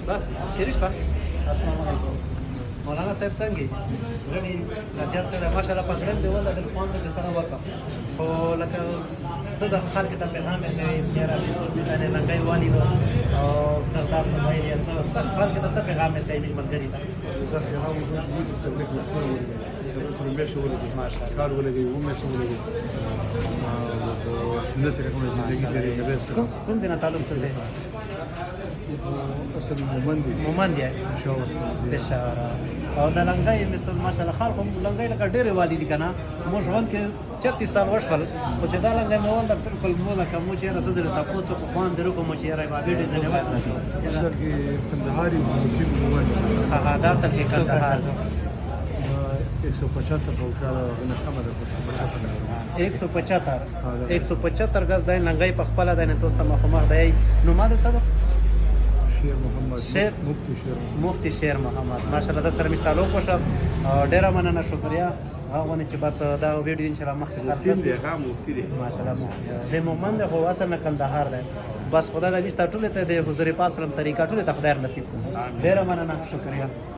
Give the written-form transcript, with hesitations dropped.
بس شریش په السلام علیکم مولانا صاحب څنګه یې غړي لګیا څه ده ماشاءالله پکړم دی ولله د فون ته سره ورته خو لکه څه د خلک ته پیغام یې میرا دې سو دې نه لګای والی او کردار مزایل یې څه خلک ته څه پیغام یې دی ملګری ته دا پیغام تبلیغ لپاره ولګي فرمې شو ولګي ماشاءالله کار ولګي ومه شو ولګي سنت طریقو زندگی لري کوم ځای نه تعلق سره دی اصل مومند دی پېښور او د لنګۍ مثل ماشاءالله خلک هم لنګۍ لکه ډېرې والي دي که نه موږ ژوند کې 36 سال وشول خو چې دا لنګۍ مې ولده بالکل مو لکه مو چېرې څه درته تپوس وکړو خوند دې وکړو مو چې یاره بابې ډیزاینې وکړه اصل کې کندهاري مسلم مومند هغه دا اصل کې کندهار 175 بوشاله غنه کمه ده 175 غز د لنګۍ په خپل د نه توسته مخمخ دی نو ما د څه شیر محمد شیر مفتی شیر محمد ماشاءالله د سره مې تعلق وشو ډیره مننه شکریا هغه چې بس دا ویډیو ان شاء الله مخکې مفتی دی هغه مفتی دی ماشاءالله د مومند هو اصل نه کندهار دی بس خدای د وستا ټول ته د حضور پاک سلام طریقه ټول ته خدای نصیب کړي ډیره مننه شکریا